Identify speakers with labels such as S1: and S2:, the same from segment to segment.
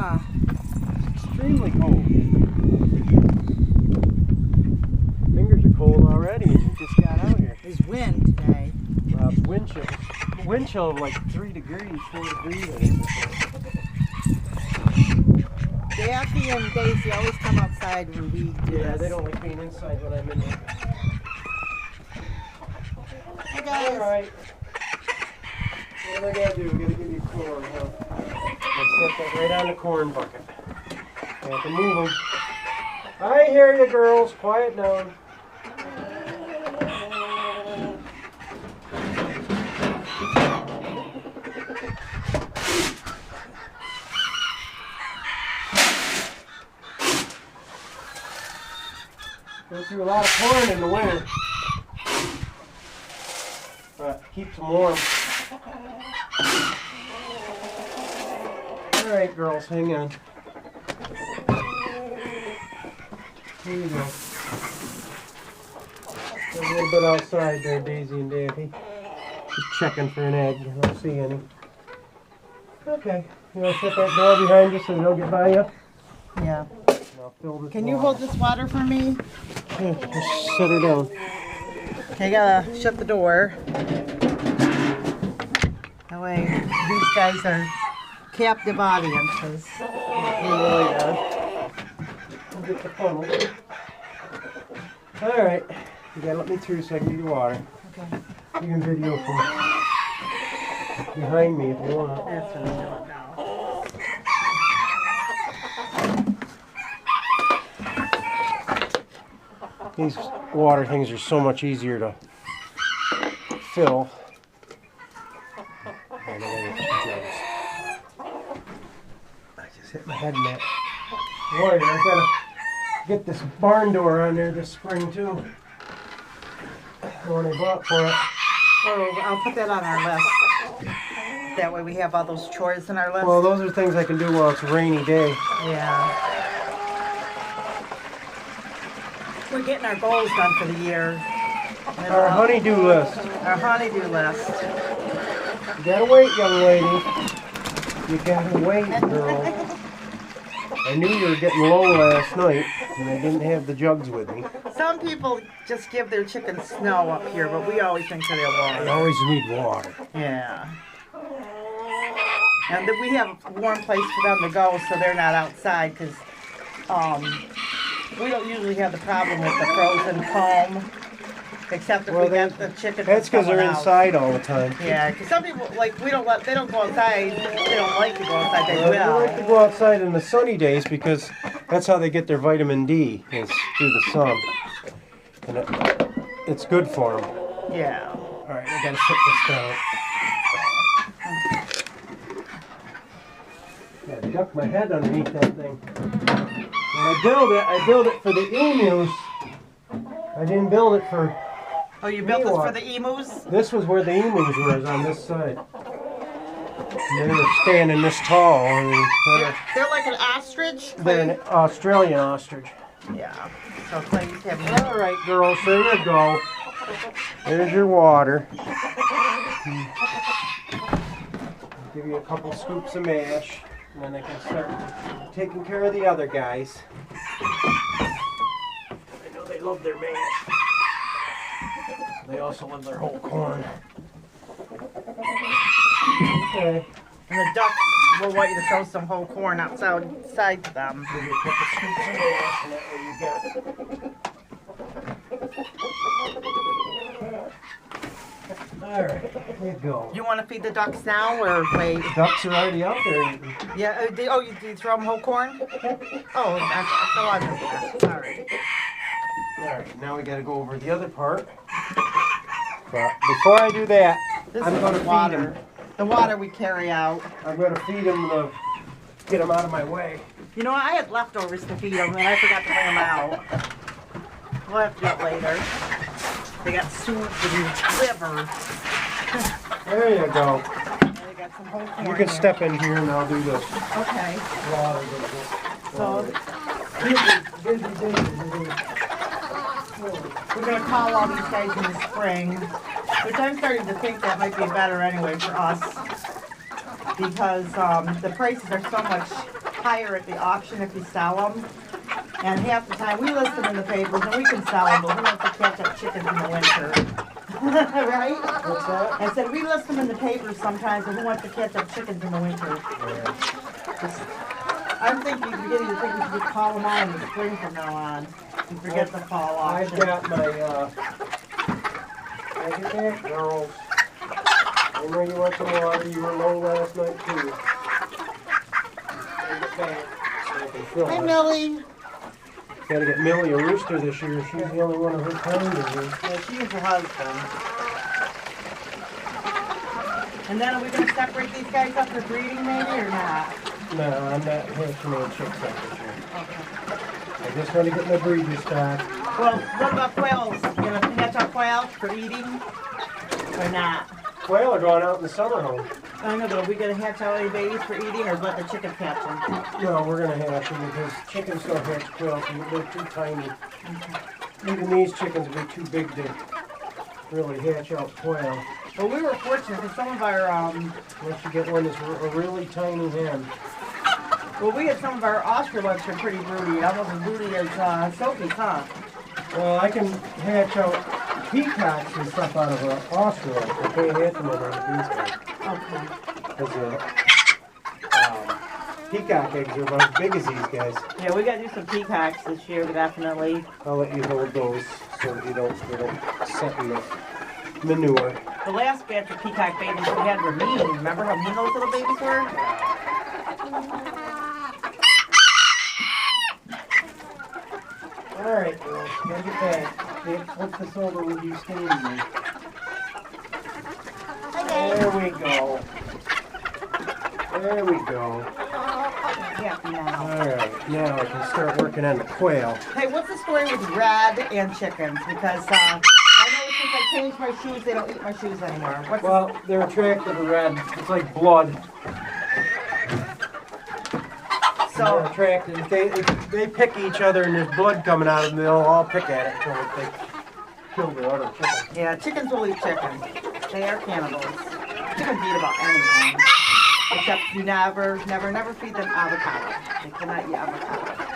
S1: Extremely cold. Fingers are cold already and you just got out here.
S2: There's wind today.
S1: Wind chill of like 3 degrees, 4 degrees. I think.
S2: Daffy and Daisy always come outside when we do
S1: Yeah,
S2: this.
S1: they don't like being inside when I'm in there.
S2: Hey guys.
S1: Alright. What am I gonna do? I'm gonna give you corn, huh? I'll set that right on the corn bucket. I have to move them. I hear you girls, quiet down. Go through a lot of corn in the winter. But keeps them warm. Alright girls, hang on. Here you go. A little bit outside there, Daisy and Daffy. Just checking for an egg. I don't see any. Okay. You want to shut that door behind you so they don't get by you?
S2: Yeah.
S1: I'll fill this
S2: Can you
S1: water.
S2: hold this water for me?
S1: Yeah, just set her down.
S2: Okay, I gotta shut the door. That way these guys are captive audiences.
S1: We'll get the funnel. Alright. You gotta let me through so I can get your water.
S2: Okay.
S1: You can video from behind me if you want.
S2: That's what I'm doing now.
S1: These water things are so much easier to fill. I just hit my head in that wire. I gotta get this barn door on there this spring too. The one I bought for it.
S2: Oh, I'll put that on our list. That way we have all those chores in our list.
S1: Well, those are things I can do while it's a rainy day.
S2: Yeah. We're getting our goals done for the year.
S1: Our honey-do list.
S2: Our honey-do list.
S1: You gotta wait, young lady. You gotta wait, girl. I knew you were getting low last night, and I didn't have the jugs with me.
S2: Some people just give their chickens snow up here, but we always think that they'll
S1: I
S2: water.
S1: always need water.
S2: Yeah. And then we have a warm place for them to go so they're not outside because we don't usually have the problem with the frozen comb. Except if
S1: Well,
S2: we get the chickens.
S1: That's because they're
S2: coming out.
S1: inside all the time.
S2: Yeah, because some people, like, they don't go outside. They don't like to go outside. They
S1: They like to
S2: will.
S1: go outside in the sunny days because that's how they get their vitamin D, is through the sun. And it's good for them.
S2: Yeah.
S1: All right, I gotta set this down. Gotta duck my head underneath that thing. When I build it for the emus. I didn't build it for.
S2: Oh, you built this for the emus?
S1: This was where the emus were, on this side. And they were standing this tall. I mean,
S2: They're like an ostrich?
S1: they're an Australian ostrich.
S2: Yeah. So Clay's having.
S1: All right, girls, there you go. There's your water. I'll give you a couple scoops of mash, and then I can start taking care of the other guys. I know they love their mash. They also love their whole corn. Okay.
S2: And the ducks will want you to throw some whole corn outside to them.
S1: Give you a couple scoops of mash, and that way you got it. All right, here you go.
S2: You want to feed the ducks now or wait?
S1: The ducks are already out there eating.
S2: Yeah. You throw them whole corn? Oh, that's a lot of that. All right.
S1: Alright, now we gotta go over the other part. But before I do that,
S2: This
S1: I'm
S2: is
S1: gonna
S2: the
S1: feed
S2: water.
S1: them.
S2: The water we carry out.
S1: I'm gonna feed them to get them out of my way.
S2: You know, I had leftovers to feed them and I forgot to bring them out. We'll have to do it later. They got soup and liver.
S1: There you go.
S2: And they got some whole corn
S1: You can
S2: here.
S1: step in here and I'll do the
S2: Okay.
S1: water business.
S2: So
S1: Busy.
S2: we're gonna call all these guys in the spring, which I'm starting to think that might be better anyway for us because the prices are so much higher at the auction if you sell them. And half the time we list them in the papers and we can sell them, but we have to catch up chickens in the winter. Right?
S1: What's that?
S2: I said we list them in the papers sometimes, and who wants to catch up chickens in the winter?
S1: Yeah.
S2: I'm thinking, beginning to think we should just call them on in the spring from now on and forget the fall
S1: I've
S2: auction.
S1: got my, look at that, girls. I know you want some water. You were low last night, too. Take it back so I can fill
S2: Hi,
S1: it.
S2: Millie.
S1: Gotta get Millie a rooster this year. She's the only one of her kind in here.
S2: Yeah, she is her husband. And then are we going to separate these guys up for breeding maybe or not?
S1: No, I'm not hatching no chicks out this year.
S2: Okay.
S1: I just want to get my breeder stock.
S2: Well, what about quails? You going to hatch out quails for eating or not?
S1: Quail are going out in the summer home.
S2: I know, but are we going to hatch out any babies for eating or let the chickens hatch them?
S1: No, we're going to hatch them because chickens don't hatch quails. They're too tiny. Even these chickens would be too big to really hatch out quail.
S2: Well, we were fortunate because some of our,
S1: Unless you get one that's a really tiny hen.
S2: well, we had some of our Australians are pretty broody, almost as broody as Sophie's, huh?
S1: Well, I can hatch out peacocks and stuff out of an Australian. I can't hatch them out of these guys.
S2: Okay.
S1: Because peacock eggs are about as big as these guys.
S2: Yeah, we got to do some peacocks this year, definitely.
S1: I'll let you hold those so that they don't set in the manure.
S2: The last batch of peacock babies we had were mean. Remember how mean those little babies were?
S1: Alright, girls, gotta get back. Can't flip this over with you standing there. There we go. There we go.
S2: Yeah, now.
S1: Alright, now I can start working on the quail.
S2: Hey, what's the story with red and chickens? Because I know since I changed my shoes, they don't eat my shoes anymore. What's
S1: Well, they're attracted to red. It's like blood. They're
S2: so?
S1: attracted. If they pick each other and there's blood coming out of them, they'll all pick at it until they kill the other chicken.
S2: Yeah, chickens will eat chicken. They are cannibals. Chickens eat about anything. Except you never feed them avocado. They cannot eat avocado.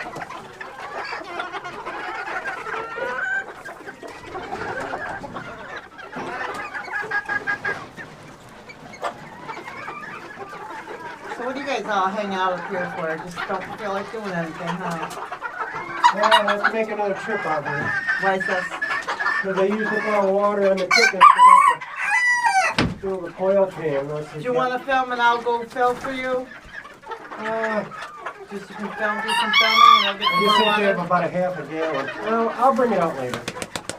S2: So what are you guys all hanging out up here for? Just don't feel like doing anything, huh?
S1: Yeah, let's make another trip out here.
S2: Why is this?
S1: Because I used up all the water on the chickens. So I have to fill the coil pan.
S2: Do you want to film and I'll go film for you?
S1: Uh,
S2: Just you can film, do some filming and I'll get
S1: I
S2: some
S1: just
S2: more
S1: think they have
S2: water.
S1: about a half a gallon. Well, I'll bring it out later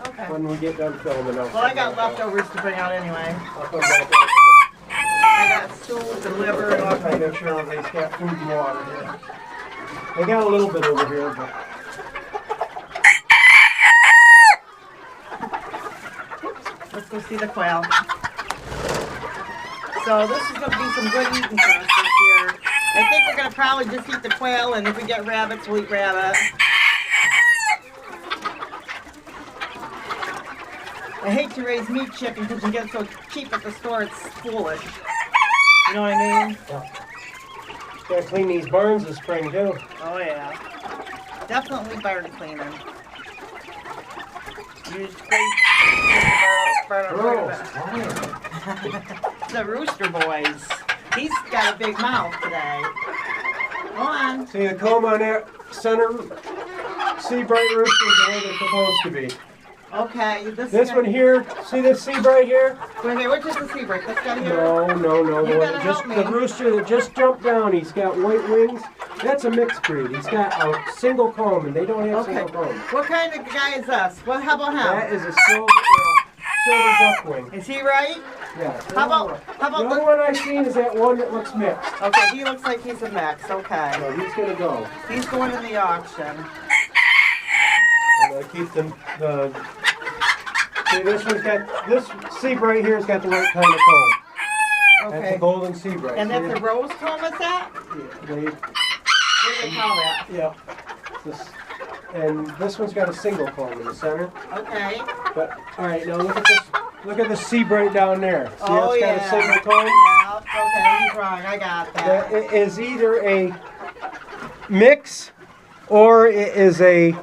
S2: Okay.
S1: when we get done filming.
S2: Well, I got leftovers to bring out anyway.
S1: I'll come back
S2: I got soup and liver and all
S1: after. I make sure everybody's got food and water here. They got a little bit over here, but
S2: Let's go see the quail. So this is going to be some good eating for us this year. I think we're going to probably just eat the quail, and if we get rabbits, we'll eat rabbit. I hate to raise meat chicken because you get it so cheap at the store, it's foolish. You know what I mean?
S1: gotta clean these barns this spring too.
S2: Oh yeah. Definitely barn cleaning. Use the Rooster Boys. He's got a big mouth today. Go on.
S1: See the comb on that center sea bright rooster is the way they're supposed to be.
S2: Okay.
S1: This one here, see this sea bright here?
S2: Wait, which is the sea break? This guy here?
S1: No.
S2: You
S1: The one
S2: gotta
S1: that just
S2: help me.
S1: the rooster that just jumped down. He's got white wings. That's a mixed breed. He's got a single comb, and they don't have
S2: Okay.
S1: single combs.
S2: What kind of guy is this? What? How about
S1: That
S2: him?
S1: is a silver duckwing.
S2: Is he right?
S1: Yeah.
S2: How about
S1: the other one I've seen is that one that looks mixed.
S2: Okay, he looks like he's a mix. Okay.
S1: So he's gonna go.
S2: He's going in the auction.
S1: I'm gonna keep the see, this sea bright here's got the right kind of comb. That's
S2: Okay.
S1: a golden sea bright.
S2: And
S1: See
S2: that's a rose comb, is that?
S1: it? They-
S2: What do they call that?
S1: Yeah. And this one's got a single comb in the center.
S2: Okay.
S1: But all right, now look at this. Look at the sea bright down there. See,
S2: Oh,
S1: it's got
S2: yeah.
S1: a single comb.
S2: Yeah, okay, he's wrong. I got that.
S1: That is either a mix, or it is a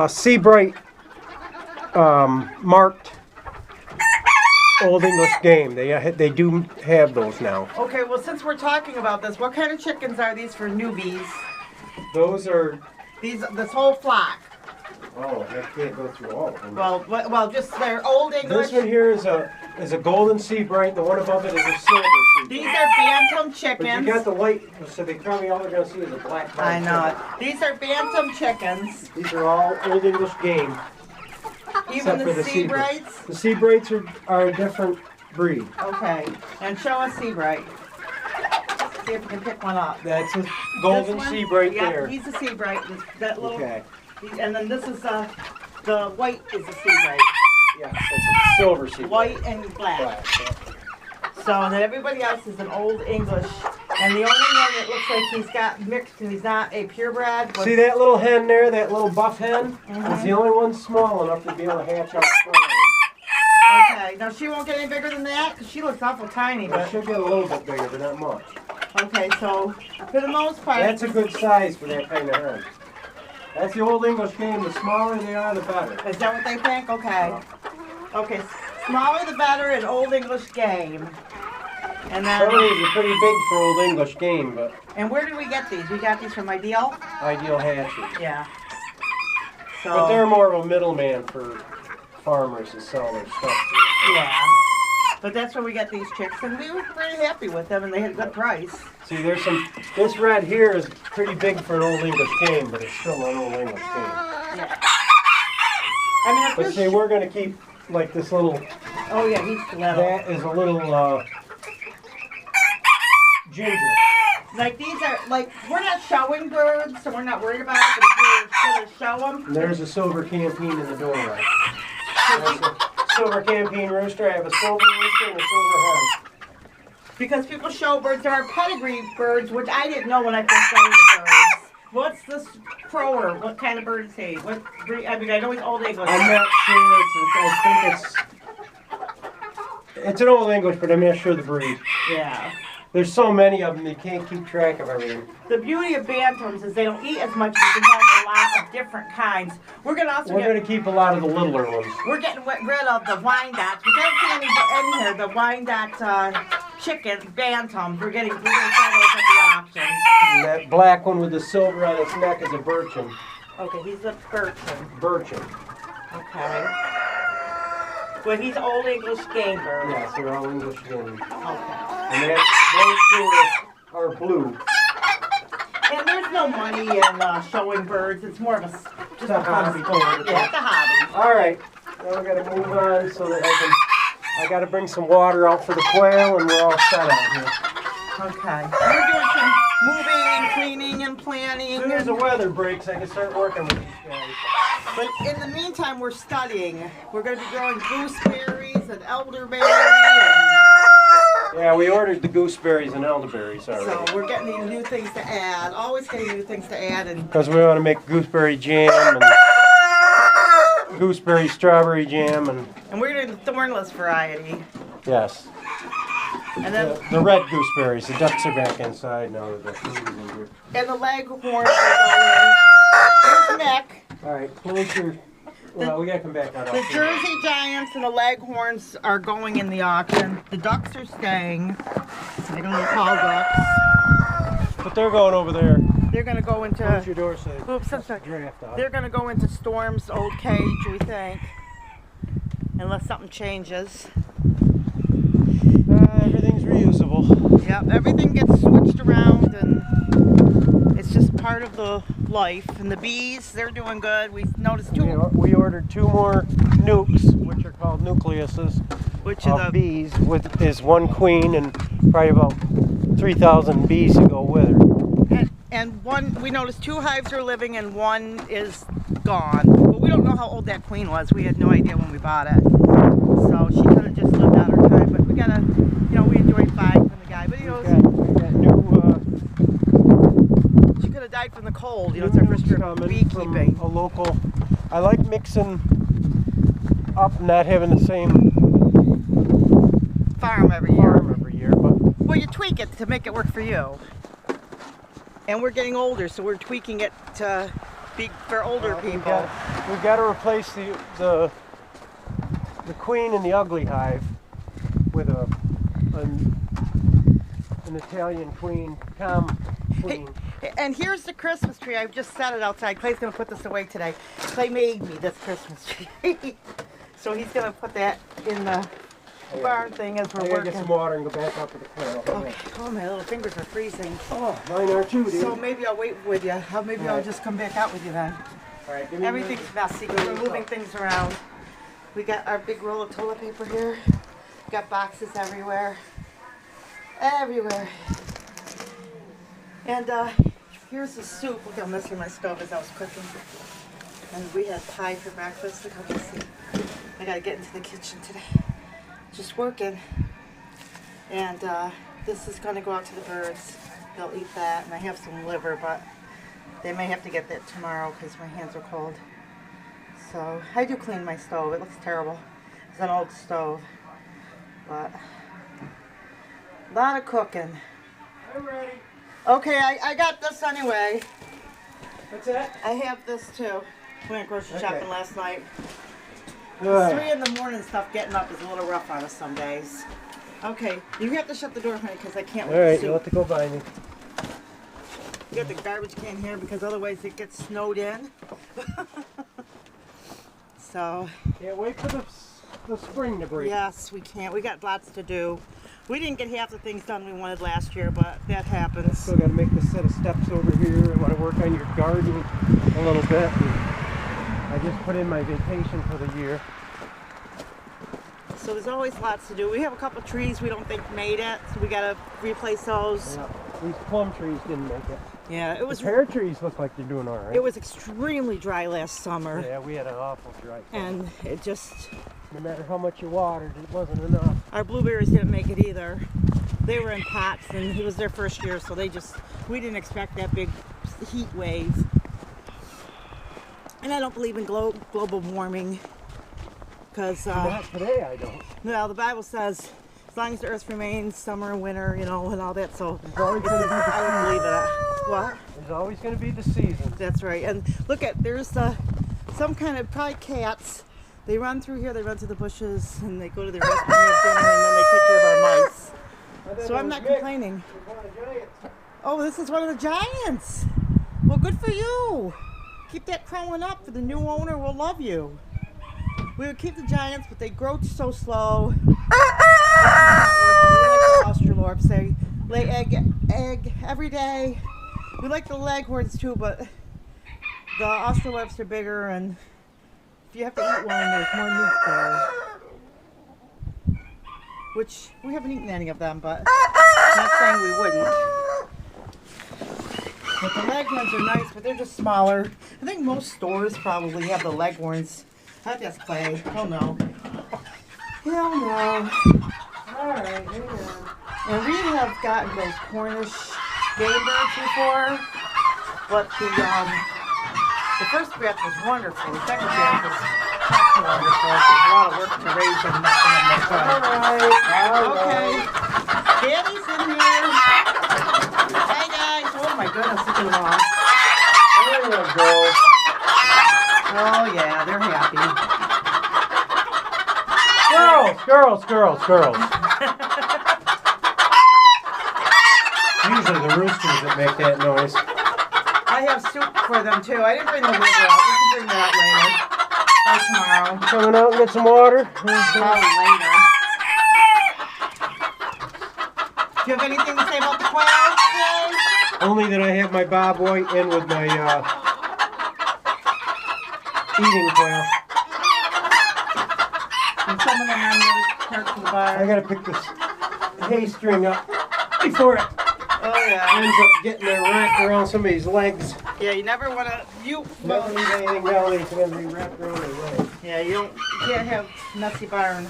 S1: Seabright marked Old English game. They do have those now.
S2: Okay, well, since we're talking about this, what kind of chickens are these for newbies?
S1: Those are.
S2: This whole flock.
S1: Oh, I can't go through all of them.
S2: Well, just they're Old English.
S1: This one here is a golden Seabright. The one above it is a silver Seabright.
S2: These are bantam chickens.
S1: But you got the white, so they probably all they're going to see is a black.
S2: I know it. These are bantam chickens.
S1: These are all Old English game.
S2: Even the Seabrights?
S1: The Seabrights are a different breed.
S2: Okay, and show us Seabright. See if we can pick one up.
S1: That's a golden Seabright there.
S2: Yeah, he's a Seabright. That little.
S1: Okay.
S2: And then this is the white is a Seabright.
S1: Yeah, that's a silver Seabright.
S2: White and black. Yeah. So and then everybody else is an Old English. And the only one that looks like he's got mixed and he's not a purebred.
S1: See that little hen there, that little buff hen? It's the only one small enough to be able to hatch out strong.
S2: Okay, now she won't get any bigger than that because she looks awful tiny.
S1: Well,
S2: But
S1: she'll get a little bit bigger, but not much.
S2: okay, so for the most part,
S1: That's a good size for that kind of hen. That's the Old English game. The smaller they are, the better.
S2: is that what they think? Okay. Okay, smaller the better in Old English game. And then,
S1: Some of these are pretty big for Old English game, but
S2: and where did we get these? We got these from Ideal?
S1: ideal hatches.
S2: Yeah. So,
S1: But they're more of a middleman for farmers to sell their stuff to.
S2: yeah. But that's where we got these chicks, and we were pretty happy with them, and they had a good price.
S1: See, there's some. This red here is pretty big for an Old English game, but it's still an Old English game.
S2: Yeah. I mean, if
S1: But
S2: this,
S1: see, we're gonna keep like this little.
S2: oh yeah, he's little.
S1: That is a little ginger.
S2: Like these are, like, we're not showing birds, so we're not worried about it, but if we're going to show them.
S1: And there's a silver campeen in the doorway. That's a silver campeen rooster. I have a silver rooster and a silver hen.
S2: Because people show birds, there are pedigree birds, which I didn't know when I first got into birds. What's this crower? What kind of bird is he? What breed? I mean, I know he's Old English.
S1: I'm not sure. I think it's an Old English, but I'm not sure the breed.
S2: Yeah.
S1: There's so many of them, you can't keep track of everything.
S2: The beauty of bantams is they don't eat as much. You can have a lot of different kinds. We're gonna also
S1: We're going to keep a lot of the littler ones.
S2: we're getting rid of the Wyandottes. We don't see any in here. The Wyandotte chicken bantams. We're gonna sell those at the auction.
S1: And that black one with the silver on its neck is a birchin.
S2: Okay, he's a birchin.
S1: Birchin.
S2: Okay. Well, he's Old English game bird.
S1: Yes, they're all English game.
S2: Okay.
S1: And those two are blue.
S2: And there's no money in showing birds. It's more of just a
S1: hobby.
S2: sport. Yeah, it's a hobby.
S1: All right, now we got to move on so that I got to bring some water out for the quail, and we're all set out here.
S2: Okay. We're doing some moving, cleaning, and planning.
S1: As soon as the weather breaks, I can start working with these guys.
S2: But in the meantime, we're studying. We're going to be growing gooseberries and elderberry.
S1: Yeah, we ordered the gooseberries and elderberries already.
S2: So we're getting these new things to add. Always getting new things to add. And
S1: Because we want to make gooseberry jam and gooseberry strawberry jam
S2: we're doing the thornless variety.
S1: yes.
S2: And then
S1: The red gooseberries. The ducks are back inside now that the food is in here.
S2: and the leghorns are going. Here's Nick.
S1: All right, close your. Well, we gotta come back out.
S2: The Jersey Giants and the Leghorns are going in the auction. The Ducks are staying. They're going to call ducks.
S1: But they're going over there.
S2: They're going to go into.
S1: Close your door so
S2: Oops, I'm sorry.
S1: draft out.
S2: They're going to go into Storm's old cage, we think, unless something changes.
S1: Everything's reusable.
S2: Yep, everything gets switched around, and it's just part of the life. And the bees, they're doing good. We noticed two,
S1: We ordered 2 more nukes, which are called nucleuses,
S2: which
S1: of
S2: are the
S1: bees. Is 1 queen and probably about 3,000 bees to go with her.
S2: and one. We noticed 2 hives are living, and 1 is gone. But we don't know how old that queen was. We had no idea when we bought it, so she could have just lived out her time. But we gotta, we enjoyed buying from the guy. But
S1: We got new
S2: she could have died from the cold. It's our first trip
S1: coming
S2: beekeeping.
S1: from a local. I like mixing up, not having the same
S2: Farm every year.
S1: farm every year, but
S2: Well, you tweak it to make it work for you. And we're getting older, so we're tweaking it to be for older people.
S1: We've got to replace the queen in the ugly hive with an Italian queen, queen.
S2: Hey, and here's the Christmas tree. I've just set it outside. Clay's gonna put this away today. Clay made me this Christmas tree. So he's gonna put that in the barn thing as we're working.
S1: Get some water and go back up to the quail.
S2: Okay. Oh, my little fingers are freezing.
S1: Oh, mine are too, dude.
S2: So maybe I'll wait with you. Maybe I'll just come back out with you then.
S1: All right,
S2: Everything's messy. We're moving things around. We got our big roll of toilet paper here. Got boxes everywhere. Everywhere. And here's the soup. Look how messy my stove is. I was cooking. And we had pie for breakfast. Look how messy. I gotta get into the kitchen today. Just working. And this is gonna go out to the birds. They'll eat that. And I have some liver, but they may have to get that tomorrow because my hands are cold. So I do clean my stove. It looks terrible. It's an old stove. But a lot of cooking.
S1: I'm ready.
S2: Okay, I got this anyway.
S1: What's that?
S2: I have this too. We went grocery shopping last night.
S1: Good.
S2: 3 in the morning stuff getting up is a little rough on us some days. Okay, you have to shut the door, honey, because I can't
S1: All
S2: wait
S1: right,
S2: to
S1: you'll have to go by me.
S2: You got the garbage can here because otherwise it gets snowed in. So.
S1: Can't wait for the spring to break.
S2: Yes, we can't. We got lots to do. We didn't get half the things done we wanted last year, but that happens.
S1: Still got to make this set of steps over here. I want to work on your garden a little bit. I just put in my vacation for the year.
S2: So there's always lots to do. We have a couple trees we don't think made it, so we got to replace those.
S1: Yeah, these plum trees didn't make it.
S2: Yeah, it was.
S1: The pear trees look like they're doing all right.
S2: It was extremely dry last summer.
S1: Yeah, we had an awful dry summer.
S2: And it just.
S1: No matter how much you watered, it wasn't enough.
S2: Our blueberries didn't make it either. They were in pots, and it was their first year, so we didn't expect that big heat wave. And I don't believe in global warming, because
S1: Not today, I don't.
S2: well, the Bible says as long as the earth remains, summer and winter, and all that. So
S1: There's always going to be
S2: I don't believe it. What?
S1: There's always going to be the season.
S2: That's right. And look there's some kind of probably cats. They run through here, they run through the bushes, and they go to their restaurant and have dinner, and then they take care of our mice. So I'm not complaining. Oh, this is one of the giants. Well, good for you. Keep that crowing up. For the new owner will love you. We would keep the giants, but they grow so slow. It's not worth it. We like the Australorps. They lay egg every day. We like the leghorns too, but the Australorps are bigger, and if you have to eat one, there's more meat there. Which, we haven't eaten any of them, but I'm not saying we wouldn't. But the leghorns are nice, but they're just smaller. I think most stores probably have the leghorns. I think that's Clay. He'll know. He'll know. Alright, hang on. And we have gotten those Cornish game birds before, but the first batch was wonderful. The second batch was not so wonderful. It was a lot of work to raise them. Alright. Okay. Daddy's in here. Hey guys. Oh my goodness, look at them all.
S1: There you go.
S2: Oh yeah, they're happy.
S1: Girls. Usually the roosters that make that noise.
S2: I have soup for them too. I didn't bring the liver out. We can bring that later. Or tomorrow.
S1: Coming out and get some water.
S2: Probably later. Do you have anything to say about the quail today?
S1: Only that I have my Bob White in with my eating quail.
S2: And some of them are on the other parts of the bar.
S1: I gotta pick this hay string up before it ends up getting there wrapped around somebody's legs.
S2: Yeah, you never want to.
S1: Never leave anything down there, it's gonna be wrapped around their legs.
S2: Yeah, you can't have messy barn.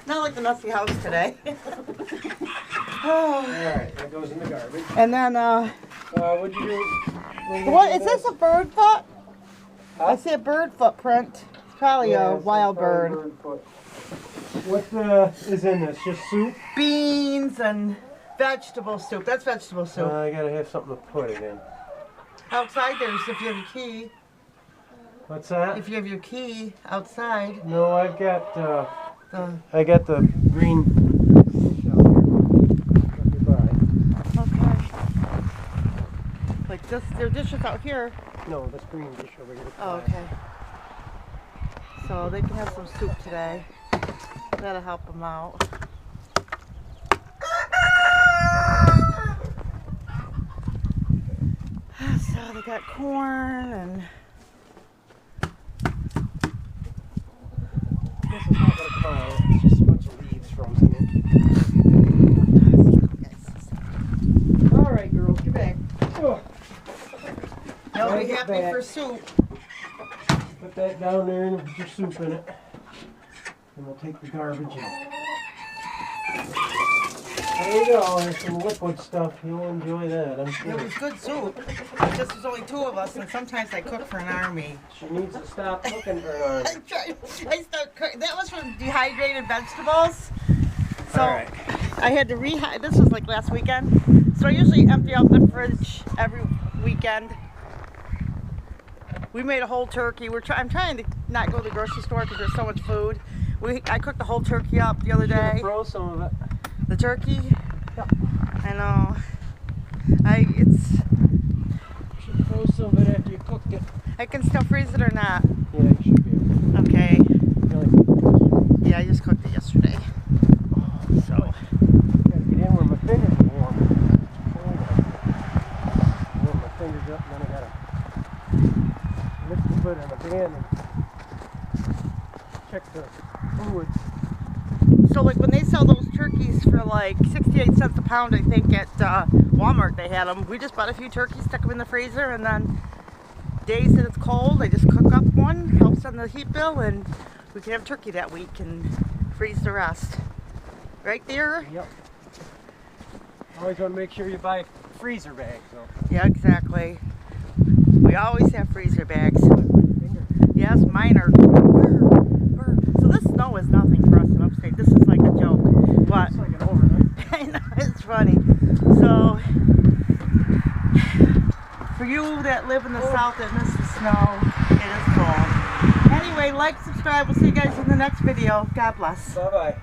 S2: Not like the messy house today.
S1: Alright, that goes in the garbage.
S2: And then,
S1: What'd you do?
S2: what is this, a bird foot? I see a bird footprint. It's probably a wild bird.
S1: What is in this? Just soup?
S2: Beans and Vegetable soup. That's vegetable soup.
S1: I gotta have something to put it in.
S2: Outside there's if you have your key.
S1: What's that?
S2: If you have your key outside.
S1: No, I've got
S2: The,
S1: I got the green dish out here.
S2: okay. Like this, there are dishes out here.
S1: No, this green dish over here.
S2: Oh, okay. So they can have some soup today. That'll help them out. So they got corn and
S1: This is not gonna come out. It's just a bunch of leaves from here. All right, girls, get back. Oh.
S2: they'll
S1: Right,
S2: be
S1: get
S2: happy
S1: back.
S2: for soup.
S1: Put that down there and put your soup in it. And we'll take the garbage in. There you go. There's some liquid stuff. You'll enjoy that, I'm
S2: It
S1: sure.
S2: was good soup. Just there's only two of us, and sometimes I cook for an army.
S1: She needs to stop cooking for an
S2: I tried. I started cooking. That was from dehydrated vegetables. So
S1: All right.
S2: I had to This was like last weekend. So I usually empty out the fridge every weekend. We made a whole turkey. I'm trying to not go to the grocery store because there's so much food. I cooked the whole turkey up the other day.
S1: Throw some of it.
S2: The turkey?
S1: Yep.
S2: I know.
S1: Should throw some of it after you cooked it.
S2: I can still freeze it or not.
S1: Yeah, you should be able to.
S2: Okay.
S1: Really.
S2: Yeah, I just cooked it yesterday. So.
S1: Gotta get in where my fingers are warm. Warm my fingers up, and then I gotta lift the foot in the pan and check the fluids.
S2: So like when they sell those turkeys for like 68 cents a pound, I think at Walmart they had them. We just bought a few turkeys, stuck them in the freezer, and then days that it's cold, I just cook up one, helps on the heat bill, and we can have turkey that week and freeze the rest. Right there?
S1: Yep. Always want to make sure you buy freezer bags, though.
S2: Yeah, exactly. We always have freezer bags.
S1: Finger.
S2: Yes, mine are. So this snow is nothing for us in upstate. This is like a joke. What?
S1: It's like an overnight.
S2: I know, it's funny. So, for you that live in the south that miss the snow, it is cold. Anyway, like, subscribe. We'll see you guys in the next video. God bless.
S1: Bye-bye.